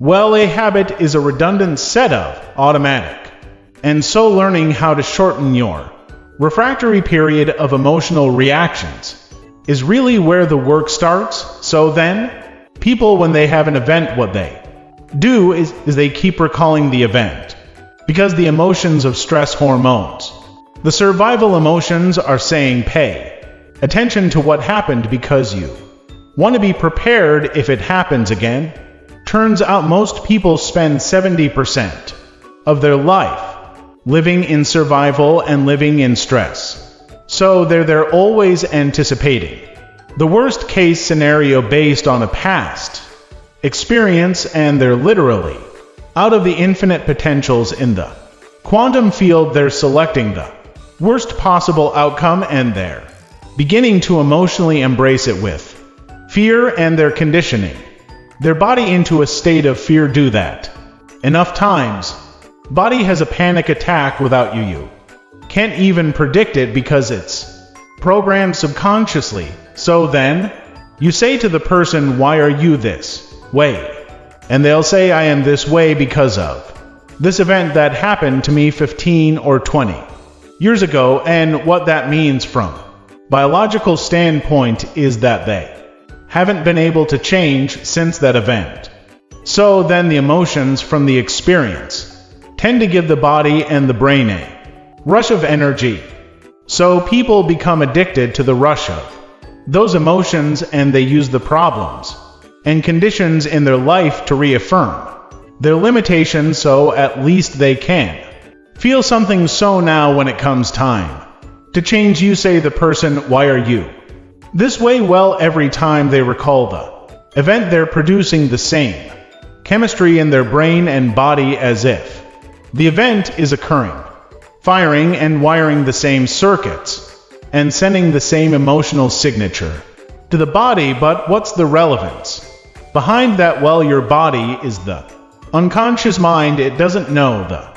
Well, a habit is a redundant set of automatic, and so learning how to shorten your refractory period of emotional reactions is really where the work starts. So then, people, when they have an event, what they do is they keep recalling the event, because the emotions of stress hormones, the survival emotions, are saying pay attention to what happened because you want to be prepared if it happens again. Turns out most people spend 70% of their life living in survival and living in stress. So they're always anticipating the worst case scenario based on a past experience, and they're literally out of the infinite potentials in the quantum field. They're selecting the worst possible outcome, and they're beginning to emotionally embrace it with fear, and they're conditioning their body into a state of fear. Do that enough times, body has a panic attack without you can't even predict it because it's programmed subconsciously. So then, you say to the person, why are you this way? And they'll say, I am this way because of this event that happened to me 15 or 20 years ago. And what that means from biological standpoint is that they haven't been able to change since that event. So then the emotions from the experience tend to give the body and the brain a rush of energy. So people become addicted to the rush of those emotions, and they use the problems and conditions in their life to reaffirm their limitations, so at least they can feel something. So now when it comes time to change, you say the person, why are you this way? Well, every time they recall the event, they're producing the same chemistry in their brain and body as if the event is occurring, firing and wiring the same circuits and sending the same emotional signature to the body. But what's the relevance behind that? Well, your body is the unconscious mind. It doesn't know the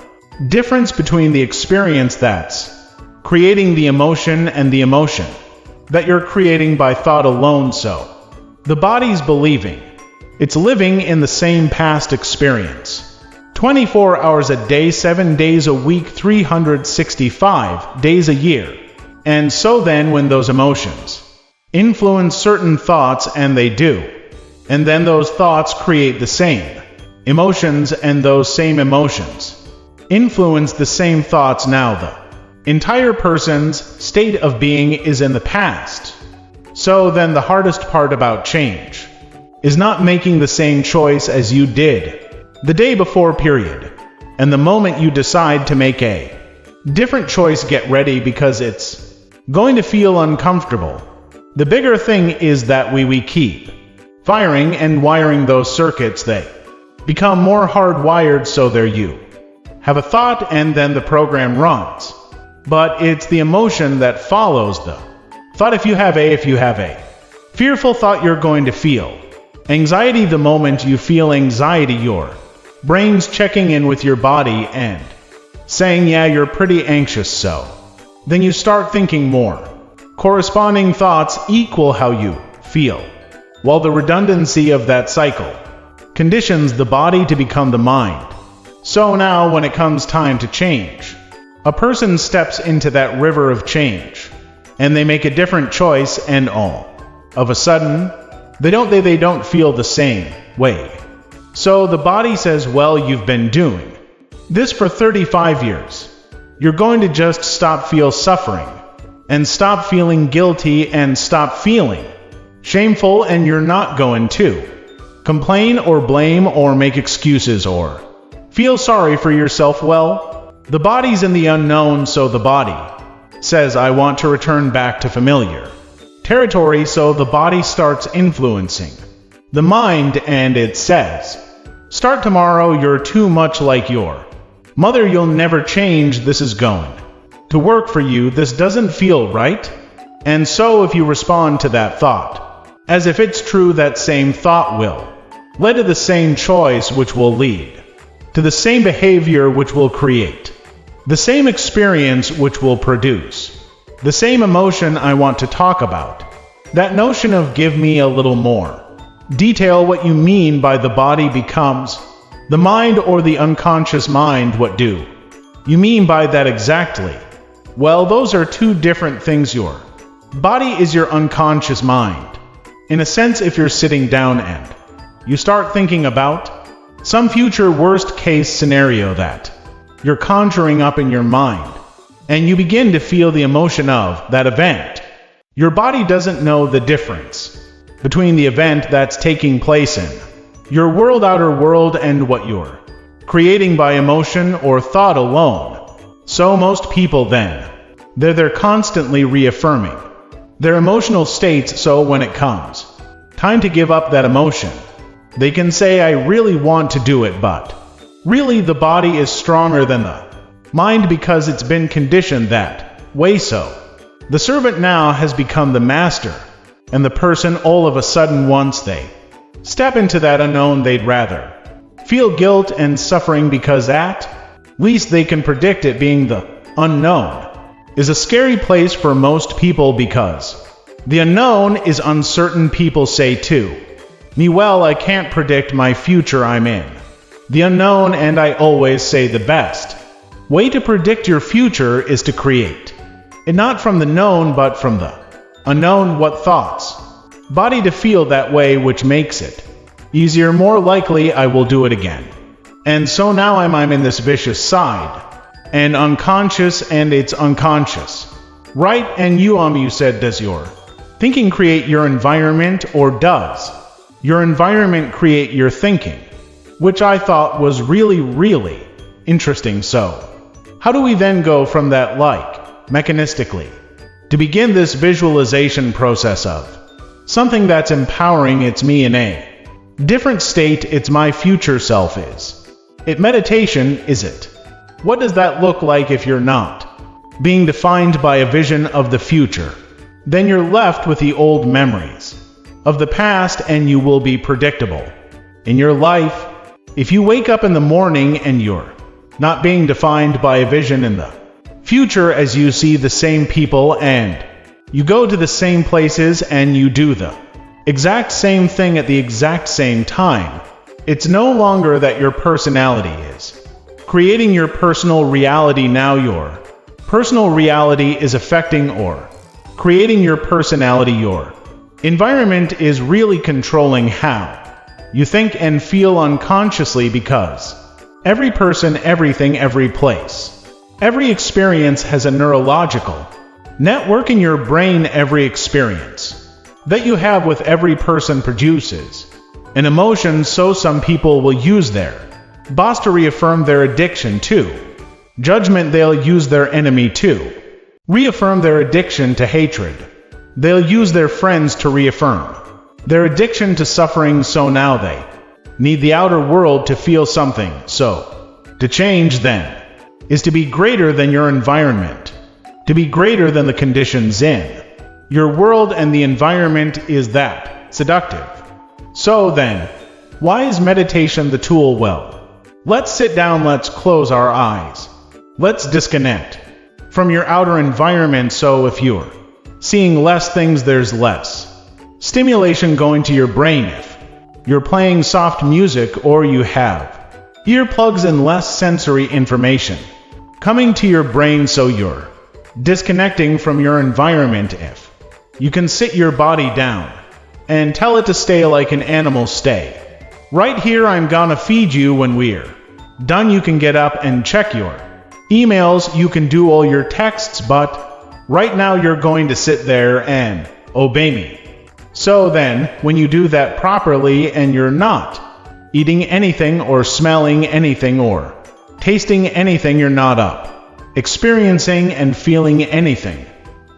difference between the experience that's creating the emotion and the emotion that you're creating by thought alone. So the body's believing it's living in the same past experience 24 hours a day, 7 days a week, 365 days a year. And so then when those emotions influence certain thoughts, and they do, and then those thoughts create the same emotions, and those same emotions influence the same thoughts. Now the entire person's state of being is in the past. So then the hardest part about change is not making the same choice as you did the day before, period. And the moment you decide to make a different choice, get ready, because it's going to feel uncomfortable. The bigger thing is that we keep firing and wiring those circuits. They become more hardwired. So there you have a thought, and then the program runs. But it's the emotion that follows the thought. If you have a fearful thought, you're going to feel anxiety. The moment you feel anxiety, your brain's checking in with your body and saying, yeah, you're pretty anxious. So then you start thinking more. Corresponding thoughts equal how you feel. While the redundancy of that cycle conditions the body to become the mind. So now when it comes time to change, a person steps into that river of change, and they make a different choice, and all of a sudden, they don't feel the same way. So the body says, well, you've been doing this for 35 years. You're going to just stop feel suffering, and stop feeling guilty, and stop feeling shameful, and you're not going to complain or blame or make excuses or feel sorry for yourself. Well, the body's in the unknown, so the body says, I want to return back to familiar territory. So the body starts influencing the mind, and it says, start tomorrow, you're too much like your mother, you'll never change, this is going to work for you, this doesn't feel right. And so if you respond to that thought as if it's true, that same thought will lead to the same choice, which will lead to the same behavior, which will create the same experience, which will produce the same emotion I want to talk about. That notion of give me a little more detail what you mean by the body becomes The mind or the unconscious mind, what do you mean by that exactly? Well, those are two different things. Your body is your unconscious mind. In a sense, if you're sitting down and you start thinking about some future worst case scenario that you're conjuring up in your mind, and you begin to feel the emotion of that event, your body doesn't know the difference between the event that's taking place in your world, outer world, and what you're creating by emotion or thought alone. So most people then, they're constantly reaffirming their emotional states, so when it comes time to give up that emotion, they can say, I really want to do it, but really the body is stronger than the mind because it's been conditioned that way. So the servant now has become the master, and the person all of a sudden, once they step into that unknown, they'd rather feel guilt and suffering because at least they can predict it. Being the unknown is a scary place for most people because the unknown is uncertain. People say to me, well, I can't predict my future, I'm in the unknown, and I always say the best way to predict your future is to create it, not from the known but from the unknown. What thoughts body to feel that way, which makes it easier. More likely I will do it again. And so now I'm in this vicious side and unconscious, and it's unconscious, right? And you said, does your thinking create your environment, or does your environment create your thinking? Which I thought was really interesting. So how do we then go from that, like mechanistically, to begin this visualization process of something that's empowering? It's me in a different state. It's my future self. Is it meditation? Is it? What does that look like if you're not being defined by a vision of the future? Then you're left with the old memories of the past, and you will be predictable in your life. If you wake up in the morning and you're not being defined by a vision in the future, as you see the same people and you go to the same places and you do the exact same thing at the exact same time, it's no longer that your personality is creating your personal reality. Now your personal reality is affecting or creating your personality. Your environment is really controlling how you think and feel unconsciously, because every person, everything, every place, every experience has a neurological network in your brain. Every experience that you have with every person produces an emotion. So some people will use their boss to reaffirm their addiction to judgment. They'll use their enemy to reaffirm their addiction to hatred. They'll use their friends to reaffirm their addiction to suffering. So now they need the outer world to feel something. So to change then is to be greater than your environment, to be greater than the conditions in your world, and the environment is that seductive. So then, why is meditation the tool? Well, let's sit down, let's close our eyes, let's disconnect from your outer environment. So if you're seeing less things, there's less stimulation going to your brain. If you're playing soft music or you have earplugs, and less sensory information coming to your brain, so you're disconnecting from your environment. If you can sit your body down and tell it to stay like an animal, stay right here, I'm gonna feed you. When we're done, you can get up and check your emails, you can do all your texts, but right now you're going to sit there and obey me. So then, when you do that properly and you're not eating anything or smelling anything or tasting anything, you're not up experiencing and feeling anything,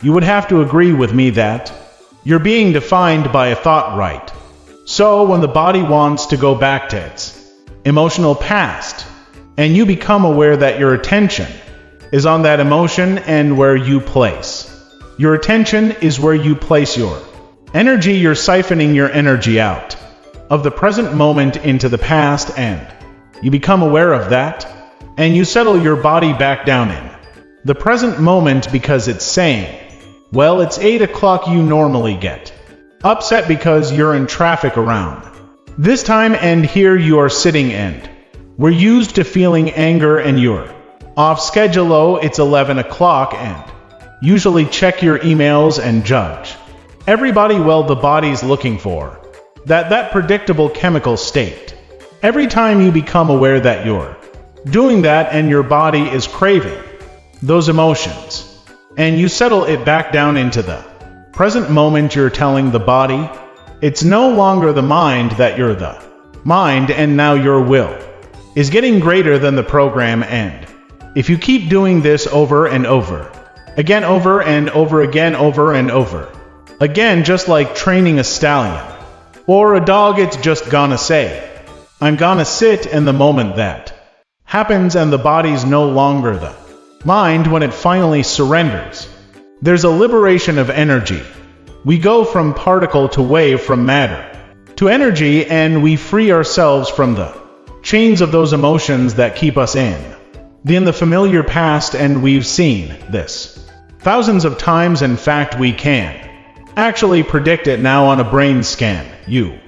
you would have to agree with me that you're being defined by a thought, right? So when the body wants to go back to its emotional past, and you become aware that your attention is on that emotion, and where you place your attention is where you place your energy, you're siphoning your energy out of the present moment into the past, and you become aware of that, and you settle your body back down in the present moment, because it's saying, well, it's 8 o'clock, you normally get upset because you're in traffic around this time, and here you are sitting and We're used to feeling anger and you're off schedule. Oh, it's 11 o'clock and usually check your emails and judge everybody. Well, the body's looking for that predictable chemical state. Every time you become aware that you're doing that and your body is craving those emotions, and you settle it back down into the present moment, you're telling the body it's no longer the mind, that you're the mind, and now your will is getting greater than the program. And if you keep doing this over and over again, over and over again, over and over again, just like training a stallion or a dog, it's just gonna say, I'm gonna sit, and the moment that happens and the body's no longer the mind, when it finally surrenders, there's a liberation of energy. We go from particle to wave, from matter to energy, and we free ourselves from the chains of those emotions that keep us in the familiar past. And we've seen this thousands of times. In fact, we can actually predict it now on a brain scan. You